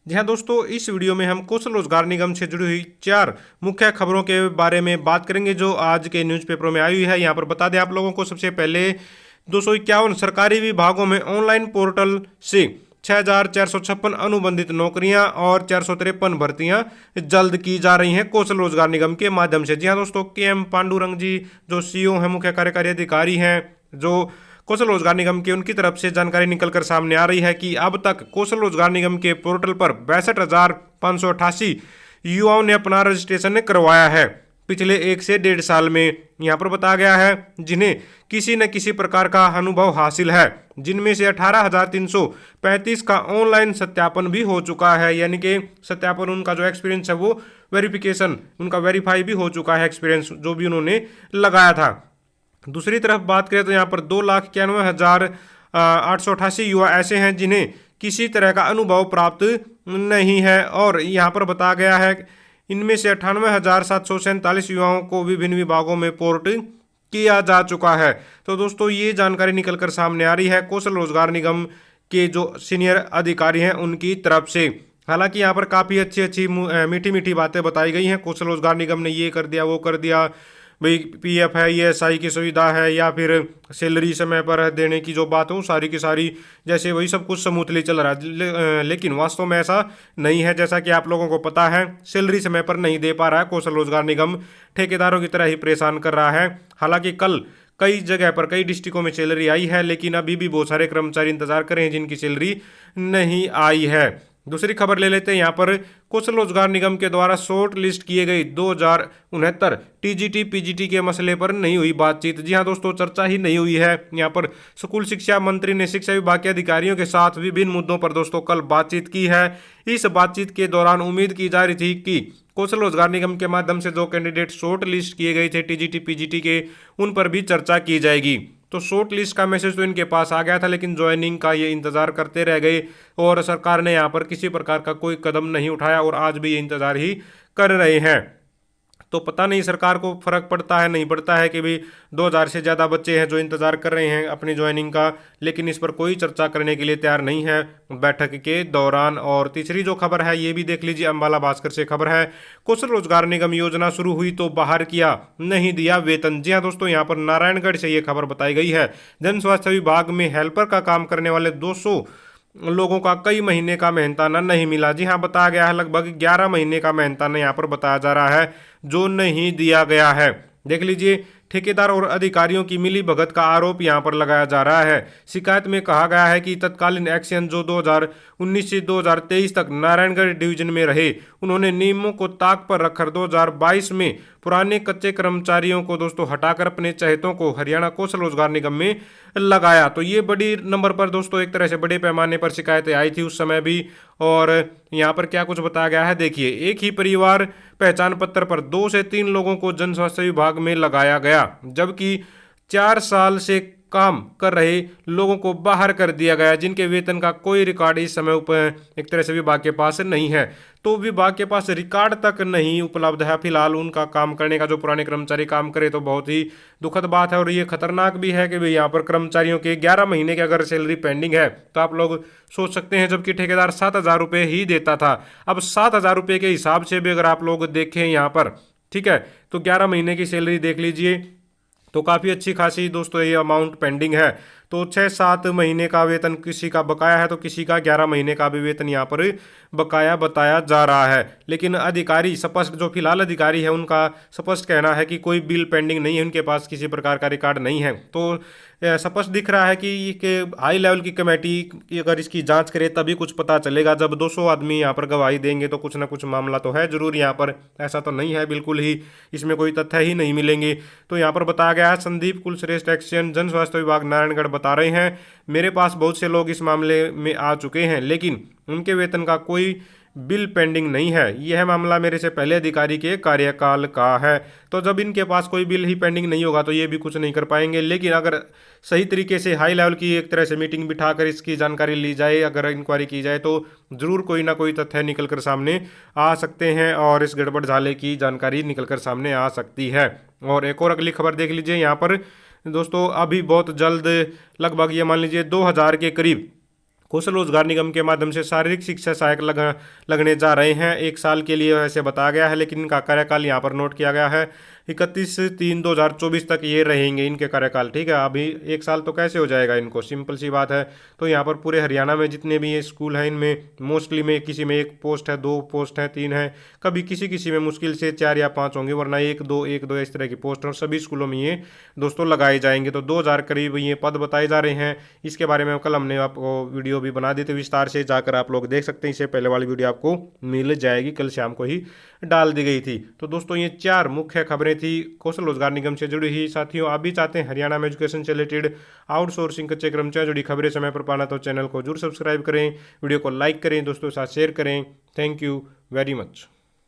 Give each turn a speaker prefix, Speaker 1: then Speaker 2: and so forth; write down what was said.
Speaker 1: जी हाँ दोस्तों, इस वीडियो में हम कौशल रोजगार निगम से जुड़ी हुई 4 मुख्य खबरों के बारे में बात करेंगे जो आज के न्यूज़पेपरों में आई हुई है। यहाँ पर बता दें आप लोगों को, सबसे पहले 251 सरकारी विभागों में ऑनलाइन पोर्टल से 6,456 अनुबंधित नौकरियां और 453 भर्तियां जल्द की जा रही हैं कौशल रोजगार निगम के माध्यम से। जी हाँ दोस्तों, के.एम. पांडुरंग जी जो सीईओ हैं, मुख्य कार्यकारी अधिकारी हैं, जो कौशल रोजगार निगम की, उनकी तरफ से जानकारी निकलकर सामने आ रही है कि अब तक कौशल रोजगार निगम के पोर्टल पर 62,588 युवाओं ने अपना रजिस्ट्रेशन करवाया है पिछले 1 से 1.5 साल में। यहाँ पर बताया गया है जिन्हें किसी न किसी प्रकार का अनुभव हासिल है, जिनमें से 18,335 का ऑनलाइन सत्यापन भी हो चुका है। यानी कि सत्यापन, उनका जो एक्सपीरियंस है वो वेरिफिकेशन, उनका वेरीफाई भी हो चुका है एक्सपीरियंस जो भी उन्होंने लगाया था। दूसरी तरफ बात करें तो यहाँ पर 2,91,888 युवा ऐसे हैं जिन्हें किसी तरह का अनुभव प्राप्त नहीं है, और यहाँ पर बताया गया है इनमें से 98,747 युवाओं को विभिन्न विभागों में पोर्ट किया जा चुका है। तो दोस्तों, ये जानकारी निकलकर सामने आ रही है कौशल रोजगार निगम के जो सीनियर अधिकारी हैं उनकी तरफ से। हालांकि यहाँ पर काफ़ी अच्छी अच्छी मीठी मीठी बातें बताई गई हैं। कौशल रोजगार निगम ने ये कर दिया, वो कर दिया, भाई पीएफ है, ईएसआई की सुविधा है, या फिर सैलरी समय पर देने की जो बात हो, सारी की सारी जैसे वही सब कुछ स्मूथली चल रहा है। लेकिन वास्तव में ऐसा नहीं है। जैसा कि आप लोगों को पता है, सैलरी समय पर नहीं दे पा रहा है कौशल रोजगार निगम, ठेकेदारों की तरह ही परेशान कर रहा है। हालांकि कल कई जगह पर, कई डिस्ट्रिक्टों में सैलरी आई है, लेकिन अभी भी बहुत सारे कर्मचारी इंतजार कर रहे हैं जिनकी सैलरी नहीं आई है। दूसरी खबर ले लेते हैं। यहाँ पर कौशल रोजगार निगम के द्वारा शॉर्ट लिस्ट किए गए 2069 टीजीटी पीजीटी के मसले पर नहीं हुई बातचीत। जी हाँ दोस्तों, चर्चा ही नहीं हुई है। यहाँ पर स्कूल शिक्षा मंत्री ने शिक्षा विभाग के अधिकारियों के साथ विभिन्न मुद्दों पर दोस्तों कल बातचीत की है। इस बातचीत के दौरान उम्मीद की जा रही थी कि कौशल रोजगार निगम के माध्यम से जो कैंडिडेट शॉर्ट लिस्ट किए गए थे टीजीटी पीजीटी के, उन पर भी चर्चा की जाएगी। तो शॉर्ट लिस्ट का मैसेज तो इनके पास आ गया था, लेकिन ज्वाइनिंग का ये इंतजार करते रह गए और सरकार ने यहाँ पर किसी प्रकार का कोई कदम नहीं उठाया और आज भी ये इंतजार ही कर रहे हैं। तो पता नहीं सरकार को फर्क पड़ता है नहीं पड़ता है कि भाई 2,000 से ज़्यादा बच्चे हैं जो इंतज़ार कर रहे हैं अपनी ज्वाइनिंग का, लेकिन इस पर कोई चर्चा करने के लिए तैयार नहीं है बैठक के दौरान। और तीसरी जो खबर है ये भी देख लीजिए, अम्बाला भास्कर से खबर है, कौशल रोजगार निगम योजना शुरू हुई तो बाहर किया, नहीं दिया वेतन। जी हाँ दोस्तों, यहाँ पर नारायणगढ़ से ये खबर बताई गई है। जन स्वास्थ्य विभाग में हेल्पर का काम करने वाले 200 लोगों का कई महीने का मेहनताना नहीं मिला। जी हाँ, बताया गया है लगभग 11 महीने का मेहनताना यहाँ पर बताया जा रहा है जो नहीं दिया गया है। देख लीजिए, ठेकेदार और अधिकारियों की मिली भगत का आरोप यहाँ पर लगाया जा रहा है। शिकायत में कहा गया है कि तत्कालीन एक्शन जो 2019 से 2023 तक नारायणगढ़ डिवीजन में रहे, उन्होंने नियमों को ताक पर रखकर 2022 में पुराने कच्चे कर्मचारियों को दोस्तों हटाकर अपने चहेतों को हरियाणा कौशल रोजगार निगम में लगाया। तो ये बड़ी नंबर पर दोस्तों, एक तरह से बड़े पैमाने पर शिकायतें आई थी उस समय भी। और यहाँ पर क्या कुछ बताया गया है देखिए, एक ही परिवार पहचान पत्र पर 2 से 3 लोगों को जन स्वास्थ्य विभाग में लगाया गया, जबकि 4 साल से काम कर रहे लोगों को बाहर कर दिया गया, जिनके वेतन का कोई रिकॉर्ड इस समय एक तरह से विभाग के पास नहीं है। तो विभाग के पास रिकॉर्ड तक नहीं उपलब्ध है फिलहाल उनका काम करने का, जो पुराने कर्मचारी काम करे। तो बहुत ही दुखद बात है और ये खतरनाक भी है कि भाई यहाँ पर कर्मचारियों के 11 महीने की अगर सैलरी पेंडिंग है तो आप लोग सोच सकते हैं, जबकि ठेकेदार 7,000 रुपये ही देता था। अब 7,000 रुपये के हिसाब से भी अगर आप लोग देखें यहाँ पर, ठीक है, तो 11 महीने की सैलरी देख लीजिए, तो काफ़ी अच्छी खासी दोस्तों ये अमाउंट पेंडिंग है। तो 6-7 महीने का वेतन किसी का बकाया है, तो किसी का 11 महीने का भी वेतन यहाँ पर बकाया बताया जा रहा है। लेकिन अधिकारी स्पष्ट, जो फिलहाल अधिकारी है उनका स्पष्ट कहना है कि कोई बिल पेंडिंग नहीं है, उनके पास किसी प्रकार का रिकॉर्ड नहीं है। तो स्पष्ट दिख रहा है कि हाई लेवल की कमेटी अगर इसकी जांच करे तभी कुछ पता चलेगा। जब 200 आदमी यहाँ पर गवाही देंगे तो कुछ ना कुछ मामला तो है जरूर यहाँ पर, ऐसा तो नहीं है बिल्कुल ही, इसमें कोई तथ्य ही नहीं मिलेंगे। तो यहाँ पर बताया गया है, संदीप कुलश्रेष्ठ एक्शन जन स्वास्थ्य विभाग नारायणगढ़ बता रहे हैं, मेरे पास बहुत से लोग इस मामले में आ चुके हैं लेकिन उनके वेतन का कोई बिल पेंडिंग नहीं है। यह मामला मेरे से पहले अधिकारी के कार्यकाल का है। तो जब इनके पास कोई बिल ही पेंडिंग नहीं होगा तो ये भी कुछ नहीं कर पाएंगे। लेकिन अगर सही तरीके से हाई लेवल की एक तरह से मीटिंग बिठाकर इसकी जानकारी ली जाए, अगर इंक्वायरी की जाए, तो ज़रूर कोई ना कोई तथ्य निकल कर सामने आ सकते हैं और इस गड़बड़ झाले की जानकारी निकल कर सामने आ सकती है। और एक और अगली खबर देख लीजिए यहाँ पर दोस्तों, अभी बहुत जल्द लगभग ये मान लीजिए 2,000 के करीब कौशल रोजगार निगम के माध्यम से शारीरिक शिक्षा सहायक लगने जा रहे हैं। 1 साल के लिए ऐसे बताया गया है, लेकिन इनका कार्यकाल यहाँ पर नोट किया गया है 31/3/2024 तक ये रहेंगे इनके कार्यकाल। ठीक है, अभी 1 साल तो कैसे हो जाएगा इनको, सिंपल सी बात है। तो यहाँ पर पूरे हरियाणा में जितने भी ये स्कूल हैं, इनमें मोस्टली में किसी में 1 पोस्ट है, 2 पोस्ट है, 3 है, कभी किसी किसी में मुश्किल से 4 या 5 होंगे, वरना 1-2 इस तरह की पोस्ट, और सभी स्कूलों में ये दोस्तों लगाए जाएंगे। तो 2000 करीब ये पद बताए जा रहे हैं। इसके बारे में कल हमने आपको वीडियो भी बना दी थी विस्तार से, जाकर आप लोग देख सकते हैं। इससे पहले वाली वीडियो आपको मिल जाएगी, कल शाम को ही डाल दी गई थी। तो दोस्तों ये 4 मुख्य खबरें थी कौशल रोजगार निगम से जुड़ी ही। साथियों, आप भी चाहते हैं हरियाणा में एजुकेशन से रिलेटेड आउटसोर्सिंग कच्चे कर्मचारी जुड़ी खबरें समय पर पाना, तो चैनल को जरूर सब्सक्राइब करें, वीडियो को लाइक करें, दोस्तों के साथ शेयर करें। Thank you very much.